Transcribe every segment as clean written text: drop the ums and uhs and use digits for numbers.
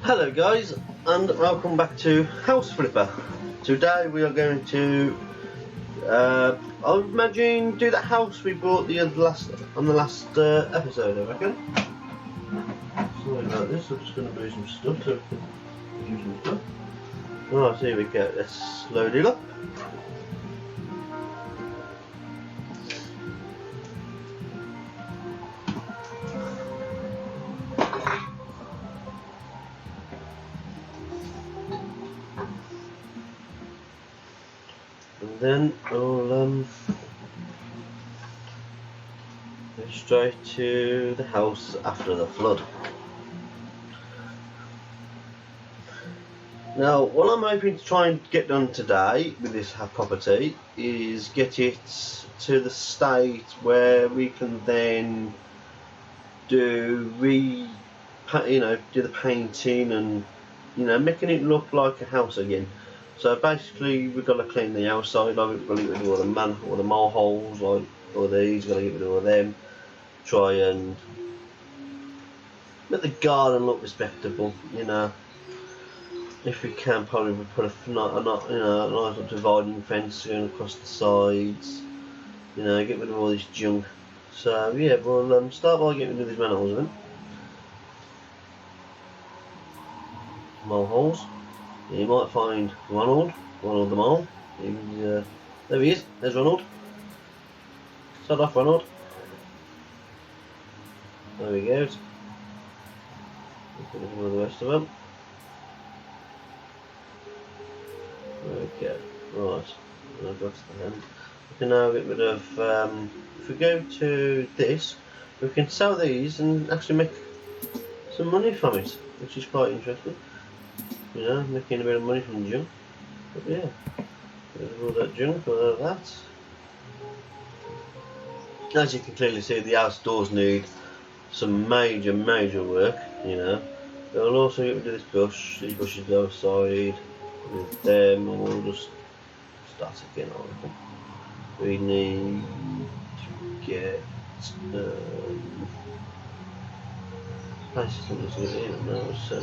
Hello guys, and welcome back to House Flipper. Today we are going to, I would imagine, do that house we bought the last episode, I reckon. Sorry about this, I'm just going to move some stuff so we can do some stuff. Right, so here we go, let's load it up. And then I'll go straight to the house after the flood. Now, what I'm hoping to try and get done today with this property is get it to the state where we can then do the painting and making it look like a house again. So basically, we've got to clean the outside of it. We've got to get rid of all the mole holes, like all these. We've got to get rid of all them. Try and make the garden look respectable. If we can, probably we'll put a nice little dividing fence going across the sides. Get rid of all this junk. So yeah, we'll start by getting rid of these manholes then. Mole holes. You might find Ronald the mole. There he is. There's Ronald. Start off, Ronald. There he goes. Look at the rest of them. Okay, right. I've got the hand. We can now get rid of. If we go to this, we can sell these and actually make some money from it, which is quite interesting. Making a bit of money from junk. But yeah, all that junk, all of that. As you can clearly see, the outdoors need some major work. We'll also get rid of this bush. These bushes go aside with them, and we'll just start again on them. We need to get places to get in now, so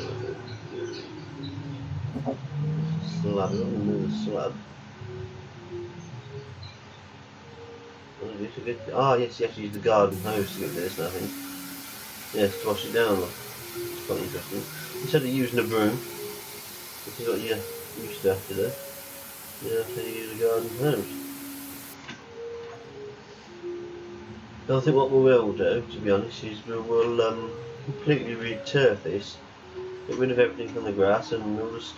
slab, remove the slab. Yes, you have to use the garden hose to get this, I think. Yes, to wash it down. It's quite interesting. Instead of using a broom, which is what you used to have to do, you have to use a garden hose. So I think what we will do, to be honest, is we will completely re-turf this, get rid of everything on the grass, and we'll just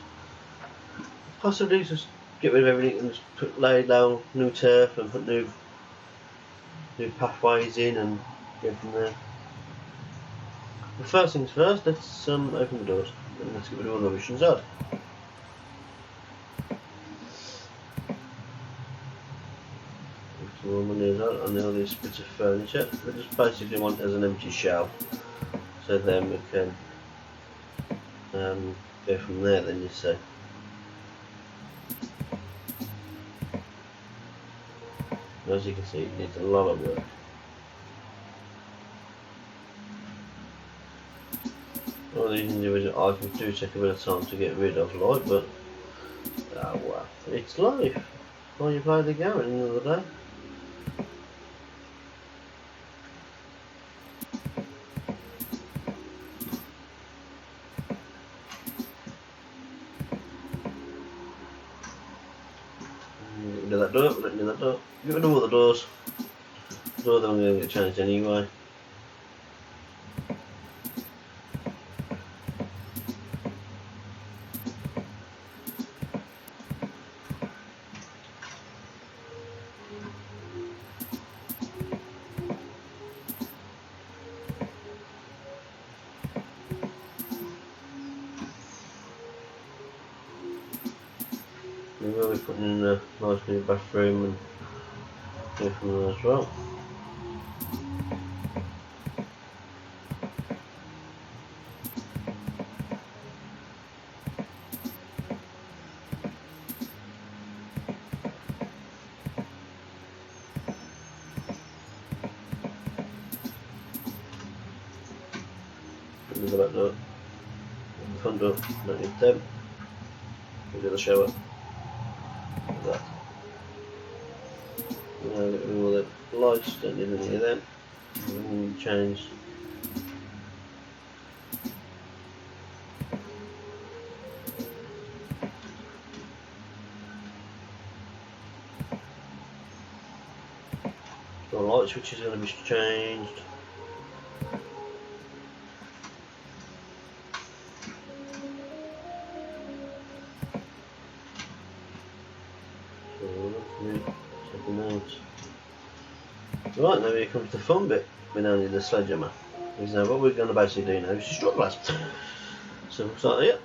possibly just get rid of everything and just lay down new turf and put new pathways in and go from there. But first things first, let's open the doors and let's get rid of all the rubbish inside. All all these bits of furniture. We just basically want it as an empty shell, so then we can go from there. Then you see. As you can see, it needs a lot of work. All these individual items do take a bit of time to get rid of, but well, it's life. While you play the game at the end of the day. Get rid of that door, get rid of that door. Get rid of all the doors. The door that I'm going to get changed anyway. We will be putting in a nice new bathroom and go from there as well. Look at that. The front door, don't need them. We do the shower. Like that. Now get rid of all the lights, don't need any of them. Change. The light switch is going to be changed. Right, now here comes the fun bit. We now need the sledgehammer. Because now what we're going to basically do now is destroy the glass. So we'll start here.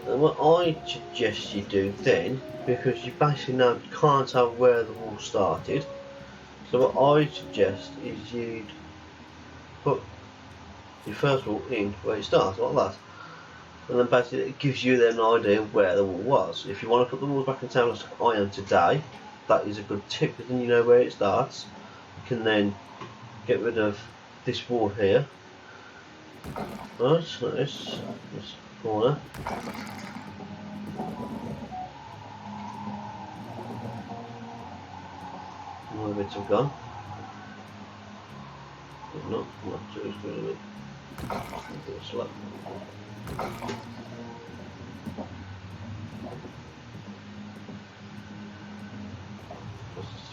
And what I suggest you do then, because you basically now can't tell where the wall started, so what I suggest is you'd put your first wall in where it starts, like that. And then basically it gives you then an idea of where the wall was. If you want to put the walls back in town as I am today, that is a good tip, because then you know where it starts. You can then get rid of this wall here. Right, so this corner. More bits have gone. But not too as good as it. A bit slow.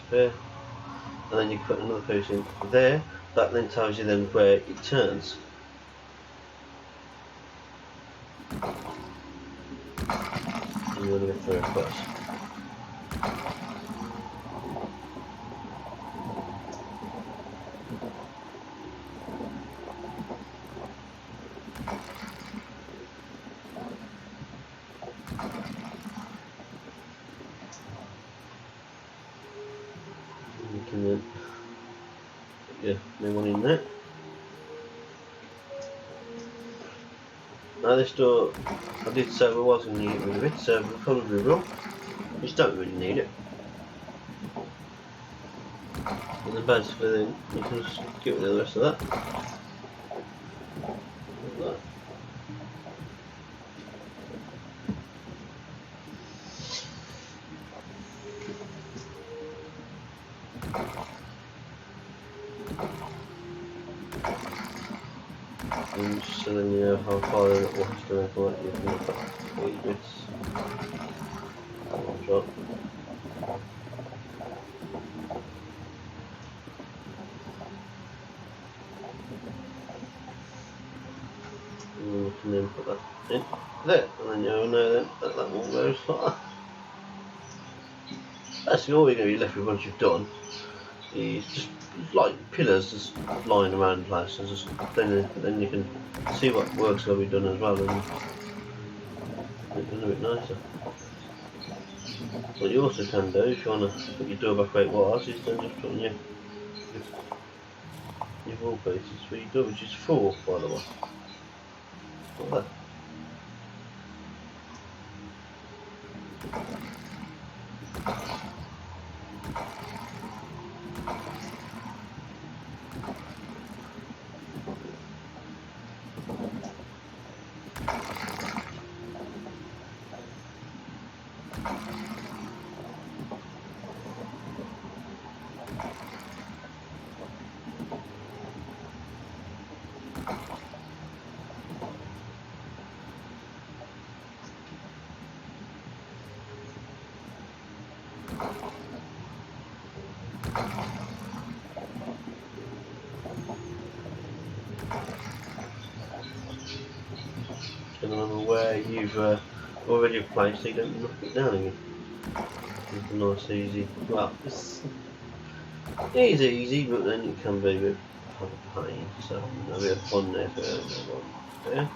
Spare. And then you put another piece in there. That then tells you then where it turns. And you want to go through it first. You can then new one in there. Now this door, I did say we was going to get rid of it, so we probably will. You just don't really need it. And then basically then you can just get rid of the rest of that. Like that. And just so then you know how far it will have to make like you can look at 8 bits. One drop. And you can then put that in there, and then you'll know then that that one goes like that. Basically all you're going to be left with once you've done is just like pillars just lying around places, just then you can see what work's going to be done as well, and make it a bit nicer. What you also can do, if you want to put your door back where it was, is then just put in your wall pieces for your door, which is 4 by the way. Like that. And remember where you've already placed, so you don't knock it down again. It's a nice easy, well, it is easy, but then it can be a bit of a pain, so there'll be a fun there for everyone. Yeah.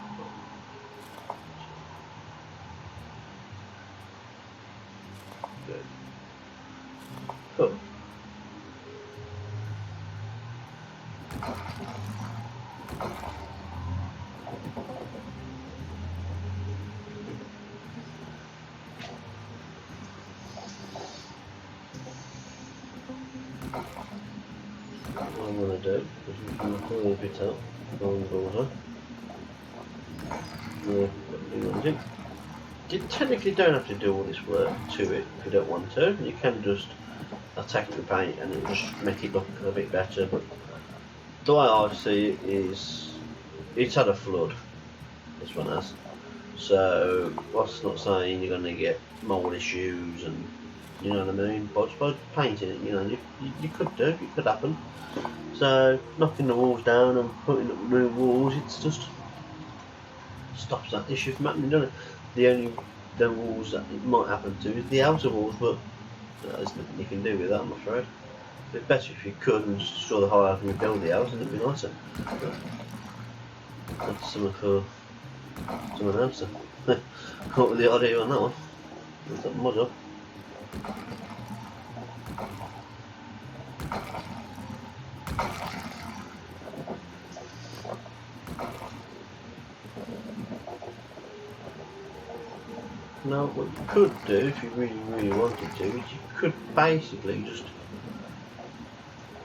Good. Cool. What I'm going to do is we can pull a bit out along the border. You technically don't have to do all this work to it if you don't want to. You can just attack the paint and it'll just make it look a bit better. But the way I see it is, it's had a flood. This one has. So that's not saying you're going to get mold issues and you know what I mean. But by painting it, you know, you could do. It could happen. So knocking the walls down and putting up new walls, it's just stops that issue from happening, doesn't it? The walls that it might happen to is the outer walls, but there's nothing you can do with that, I'm afraid. It'd be better if you could and just destroy the whole house and rebuild the house, and it'd be nicer. But that's something for someone else to come up with the idea on that one. That's not my job. Now, what you could do, if you really wanted to, is you could basically just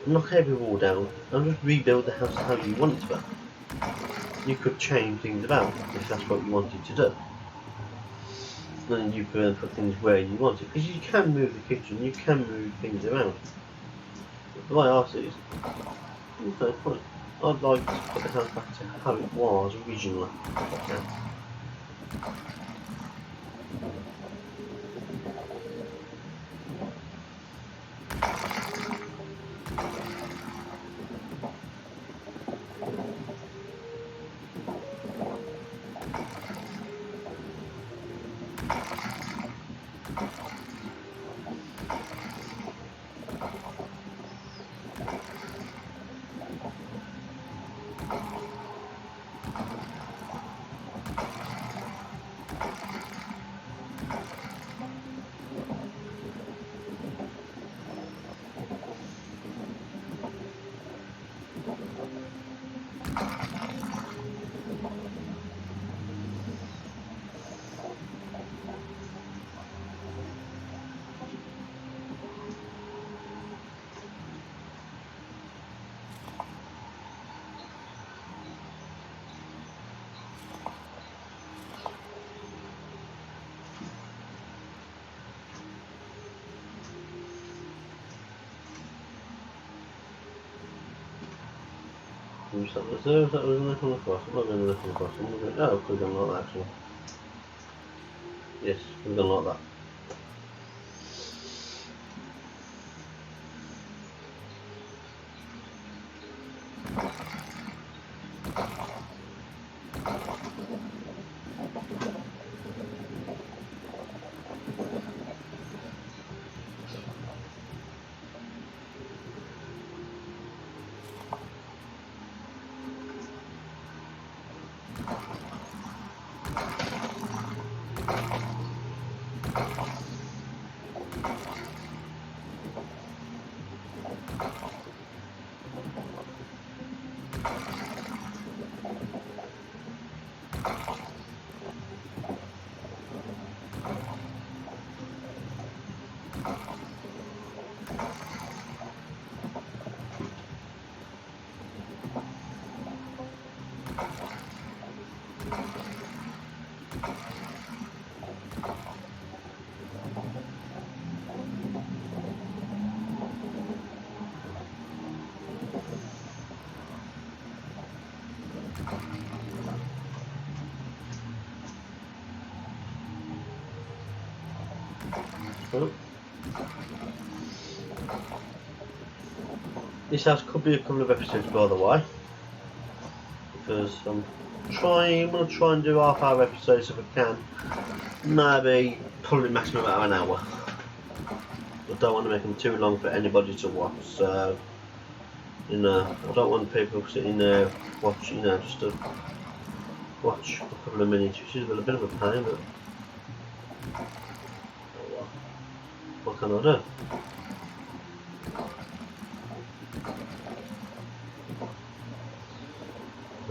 knock every wall down and just rebuild the house how you want it to be. You could change things about if that's what you wanted to do. Then you could put things where you want it, because you can move the kitchen, you can move things around. But the way I see it is, okay, fine. I'd like to put the house back to how it was originally. That was there, that was nothing across. I'm not going to nothing across. I'm going to, oh, it could have gone like that actually. Yes, it could have gone like that. Oh. This house could be a couple of episodes by the way, because I'm going to try and do half-hour episodes if I can. Maybe probably maximum about an hour. I don't want to make them too long for anybody to watch, so you know, I don't want people sitting there watching, you know, just to watch a couple of minutes, which is a bit of a pain, but what can I do?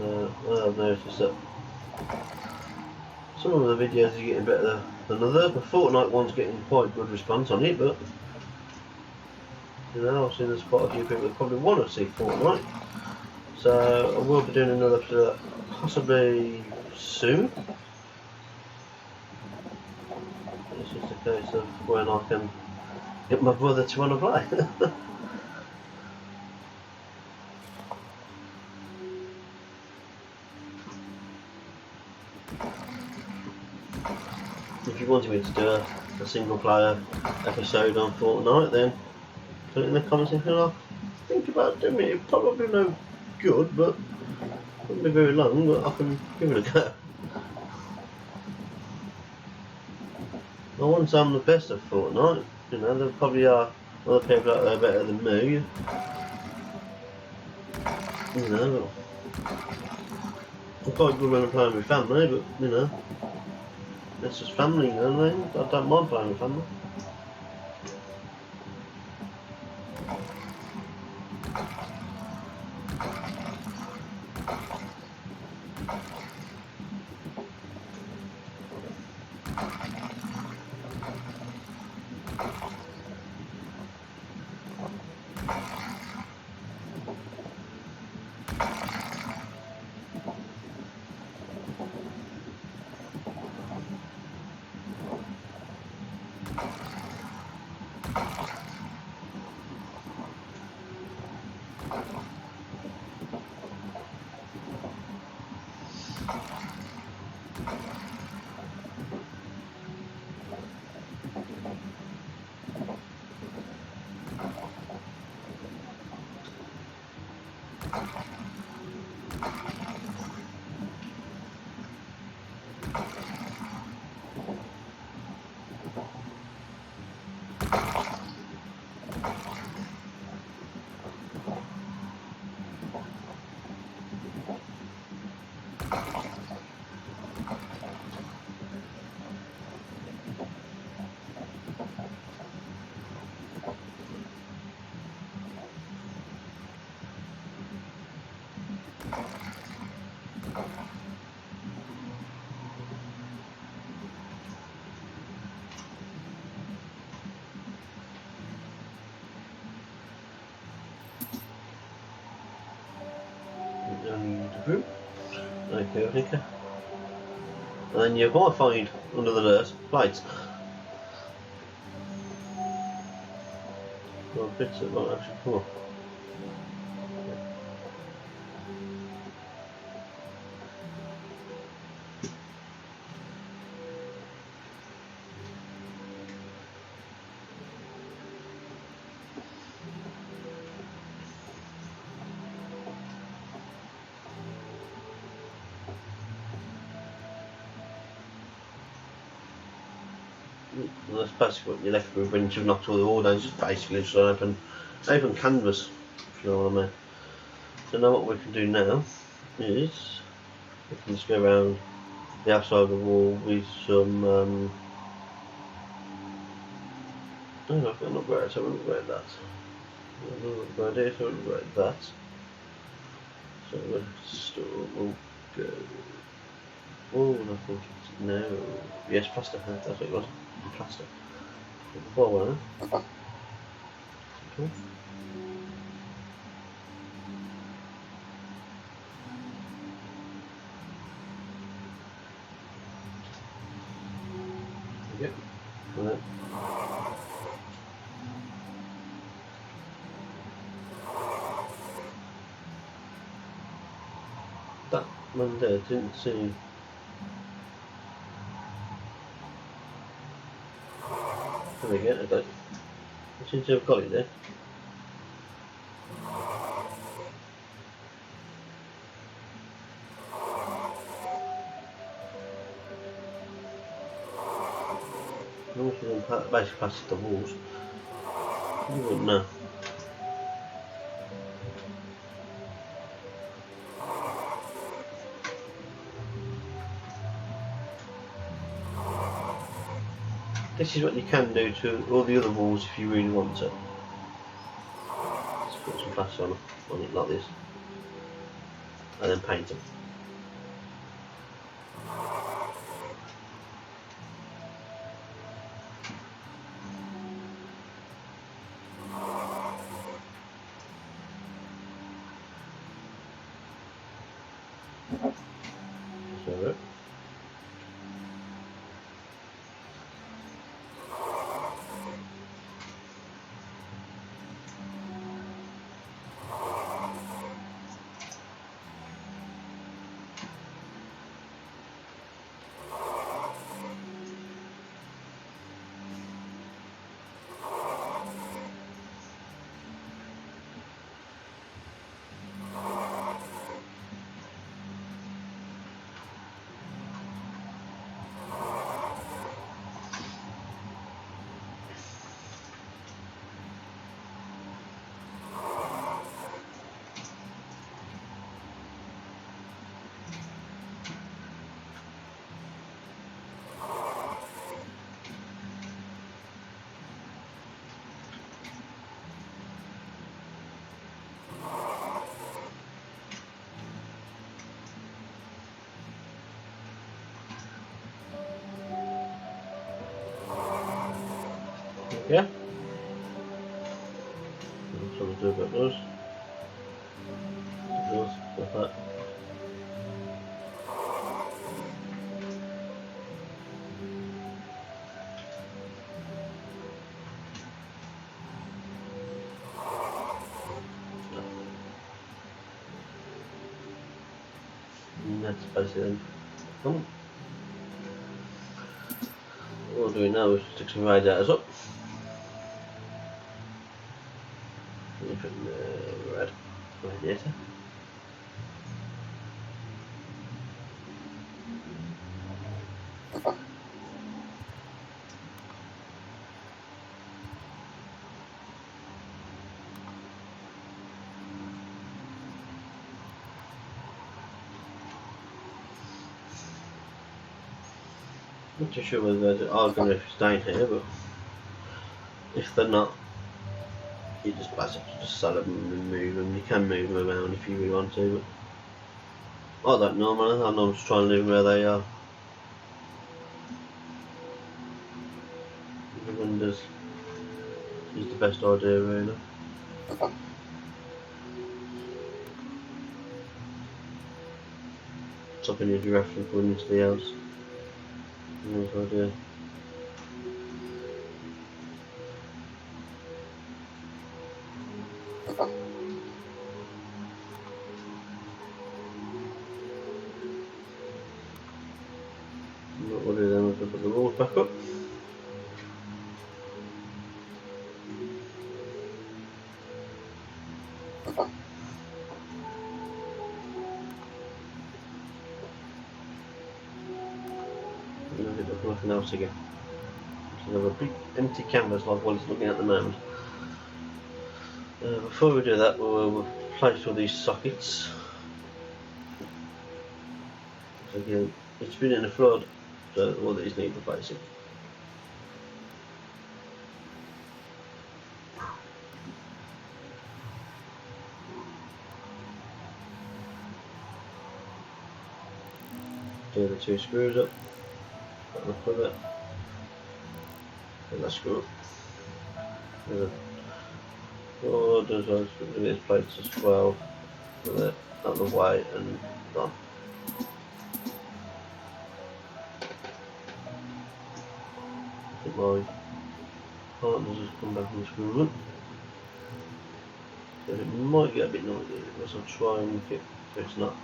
I've noticed that some of the videos are getting better than others. The Fortnite one's getting quite good response on it, but you know, I've seen there's quite a few people that probably want to see Fortnite. So I will be doing another episode possibly soon. It's just a case of when I can get my brother to want to play. If you wanted me to do a single player episode on Fortnite, then put it in the comments if you like. Think about doing it. It's probably no good, but it won't be very long, but I can give it a go. I wouldn't say I'm the best at Fortnite. You know, there probably are other people out there better than me. You know, I'm quite good when I'm playing with family, but you know, that's just family, you know what I mean? I don't mind playing with family. Okay. And then you might find under the dirt plates. Well, bits that might actually come off. And that's basically what you're left with when you've knocked all the wall down. It's just basically just an open canvas, if you know what I mean. So now what we can do now is we can just go around the outside of the wall with some oh, I've got an upgrade, so we'll upgrade that. Another upgrade here, so we'll upgrade that. So we'll go. Oh, I think it's no. Yes, plaster. That's what it was. Plaster. Before one. Okay. Yep. Right. That one there didn't seem. There we go, okay. I seem to have got it there. Basically past the walls. You wouldn't know. This is what you can do to all the other walls if you really want to. Just put some plaster on it like this. and then paint them. So, yeah. So we'll do about those. Those like that. And that's basically done. What we'll do now is stick some radiators up. You put in the red radiator. Not too sure whether they are going to stay here, but if they're not, you just basically just sell them and move them. You can move them around if you really want to, but I don't normally. I'm just trying to leave them where they are. The windows is the best idea, really. Stopping your giraffe from going into the house. Nice idea. What we'll do then is we'll put the walls back up. And then there's nothing else again. So we have a big empty canvas like what it's looking at the moment. Before we do that, we'll place all these sockets. So again, it's been in a flood, so all these need replacing. Do the two screws up, put them with it, and that screw up. Oh, there's these plates as well, with it out of the way and done. I think my partner's just come back and screw them. So it might get a bit noisy, but I'll try and make it so it's not.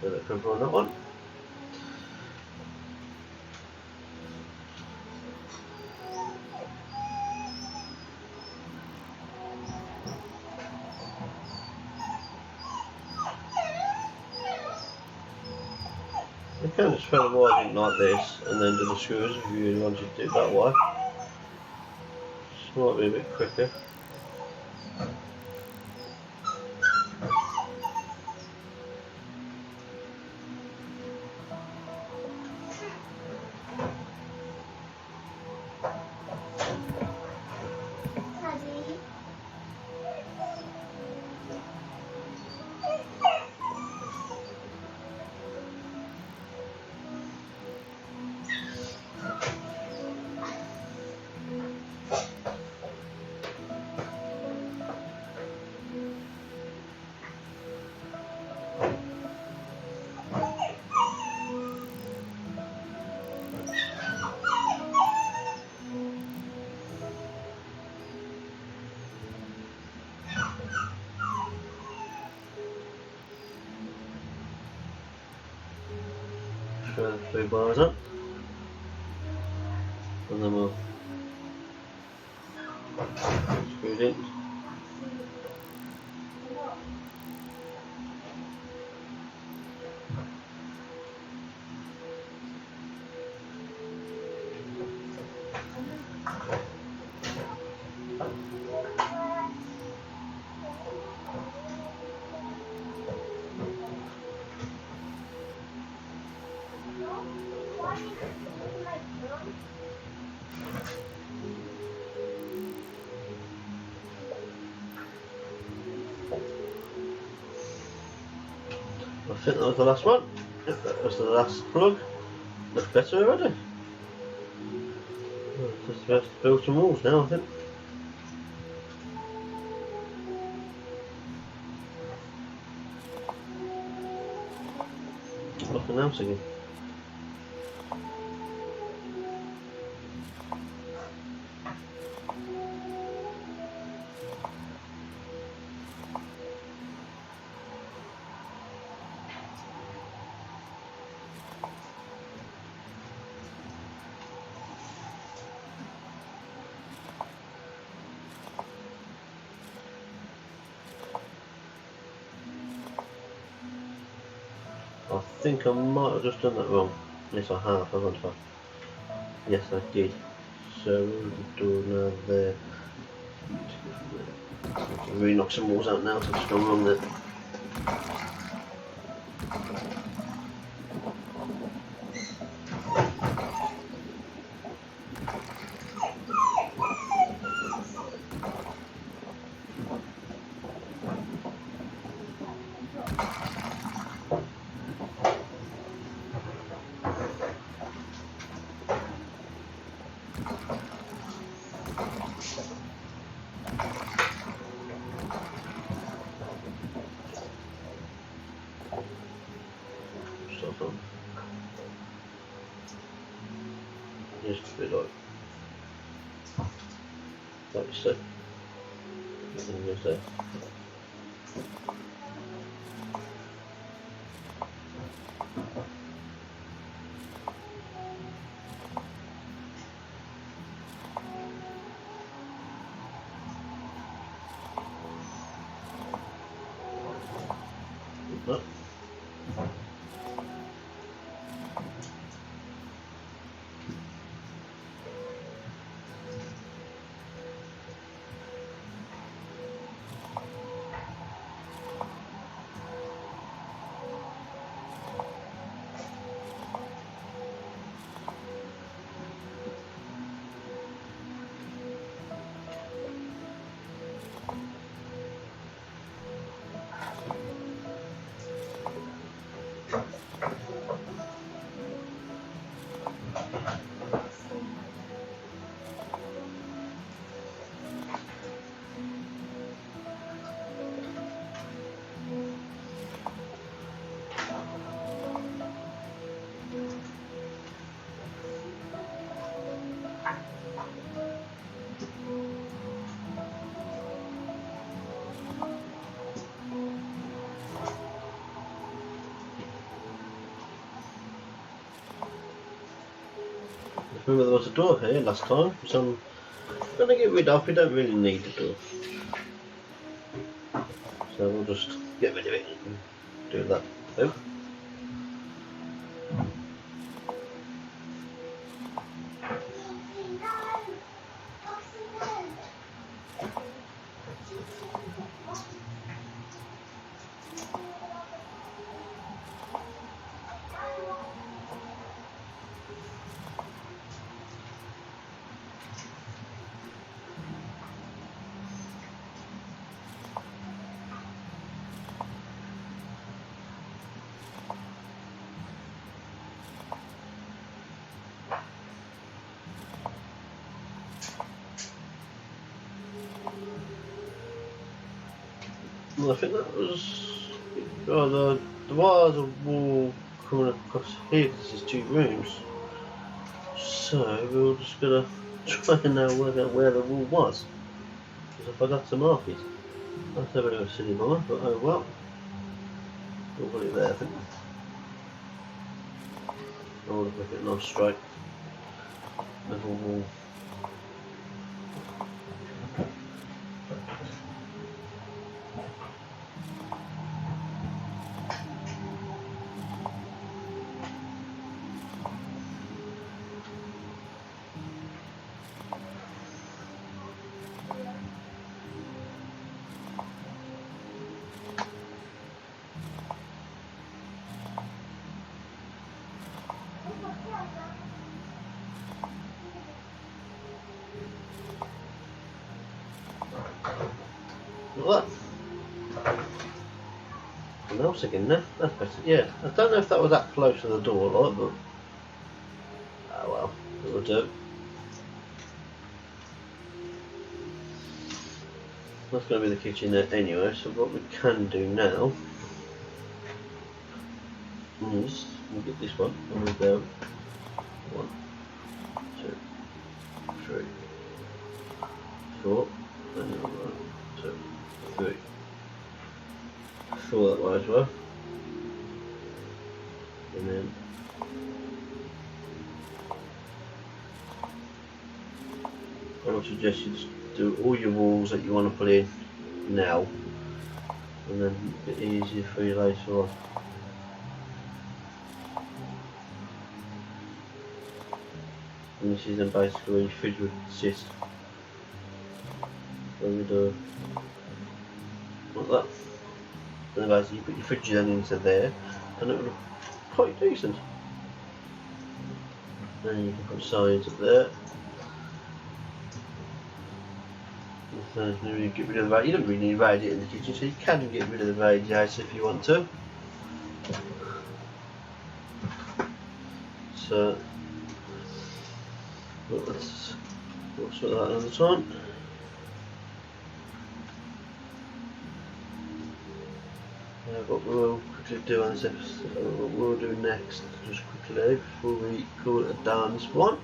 So that cover on that one. You can just throw the wires in like this and then do the screws if you really wanted to do it that way. Just might be a bit quicker. Throw the 3 bars up, and then we'll screw it in. I think that was the last one. If that was the last plug. Looks better already. Well, just about to build some walls now, I think. Nothing else again. I think I might have just done that wrong. Yes, I have, haven't I? Yes, I did. So we'll do now there. I'll really knock some walls out now, so I've just gone wrong there. Just a bit like so. And just there. Remember there was a door here last time, which I'm going to get rid of. We don't really need the door. So we'll just get rid of it and do that. Well, I think that was the wires of wall coming across here because there's 2 rooms. So we're just gonna try and now work out where the wall was because I forgot to mark it. That's a bit of a silly moment, but oh well. We'll put it there, I think. I want to make it a nice straight level wall. Like that. And else again there. That's better. Yeah, I don't know if that was that close to the door, like, but oh well, it will do. That's going to be the kitchen there anyway. So what we can do now is we'll get this one and we'll go 1, 2, 3, 4, and then 1, 2, 3. 4 that way as well, and then I would suggest you just do all your walls that you want to put in now, and then a bit easier for you later on. And this is then basically where your fridge would sit. So we do like that. And basically you put your fridge then into there, and it would look quite decent. Then you can put signs up there. So you get rid of the radiator. You don't really need a radiator in the kitchen, so you can get rid of the radiator if you want to. So let's sort that another time. What we'll quickly do on this episode, what we'll do next, just quickly before we call it a dance one,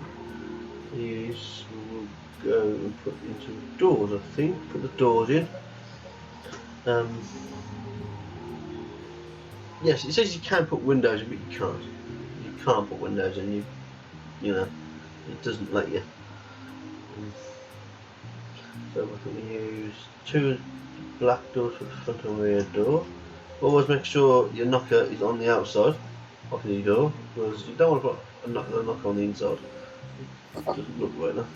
is we'll go and put into the doors. I think put the doors in. Yes, it says you can put windows in, but you can't. You can't put windows in. You know, it doesn't let you. So I think we use 2 black doors for the front and rear door. Always make sure your knocker is on the outside of the door, because you don't want to put a knocker on the inside. It doesn't look right now.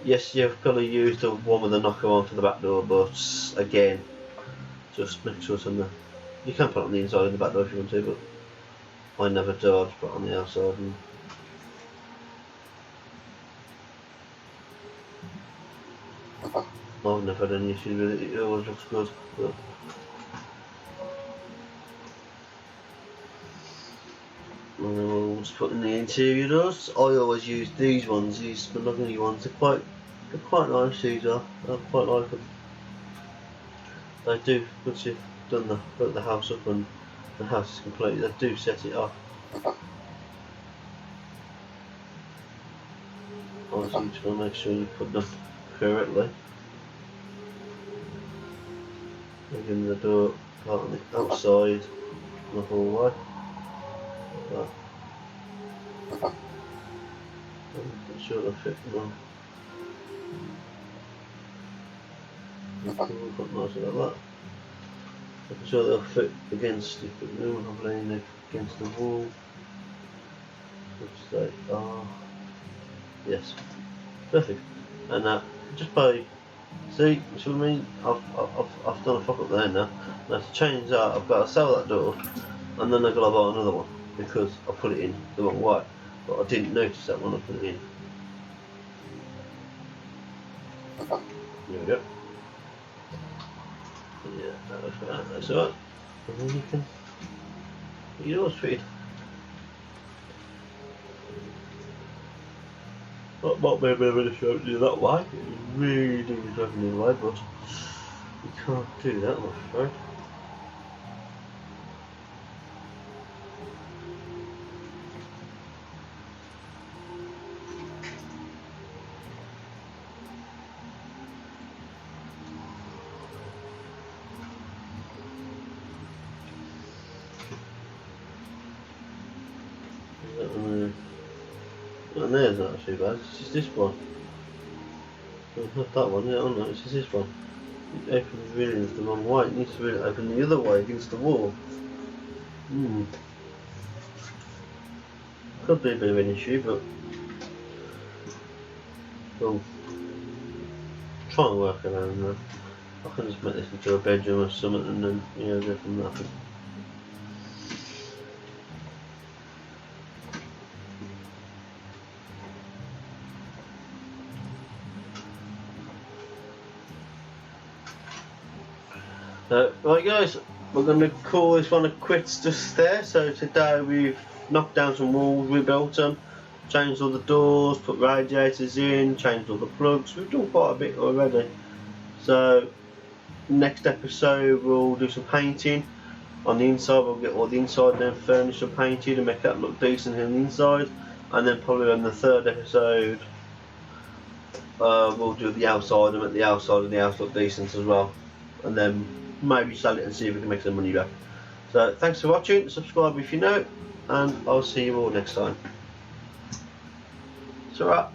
Yes, you've got to use the one with the knocker onto the back door, but again, just make sure it's on the. You can put it on the inside of the back door if you want to, but I never do. I just put it on the outside. And I've never had any issues with it. It always looks good. But and then we'll just put in the interior doors. I always use these ones, these mahogany ones. They're quite nice. These are. I quite like them. They do, once you've done put the house up and the house is complete, they do set it off. Obviously, you just want to make sure you put them correctly. Again, the door part on the outside, the hallway. Like that. I'm sure they'll fit now. We'll put nice like that. I'm sure they'll fit against the room, I'm laying against the wall. Which they are. Yes. Perfect. And just by See what I mean? I've done a fuck up there now. Now to change that, I've got to sell that door, and then I've got to buy another one because I put it in the wrong way. But I didn't notice that when I put it in. There we go. Yeah, that's alright. And then you can get yours fitted. That might be a bit of an issue to do that way. It really is driving me away, but you can't do that, I'm afraid. And there's not actually bad, it's just this one. Not that one, yeah, oh no, it's just this one. It opens really the wrong way, it needs to really open the other way against the wall. Could be a bit of an issue, but we'll try and work around that. I can just make this into a bedroom or something and then, go from that. Right guys, we're going to call this one a quits just there. So today we've knocked down some walls, rebuilt them, changed all the doors, put radiators in, changed all the plugs. We've done quite a bit already. So next episode we'll do some painting on the inside. We'll get all the inside then furnished and painted and make that look decent in the inside. And then probably on the third episode we'll do the outside and make the outside of the house look decent as well. And then maybe sell it and see if we can make some money back. So thanks for watching, subscribe if you know, and I'll see you all next time. It's alright.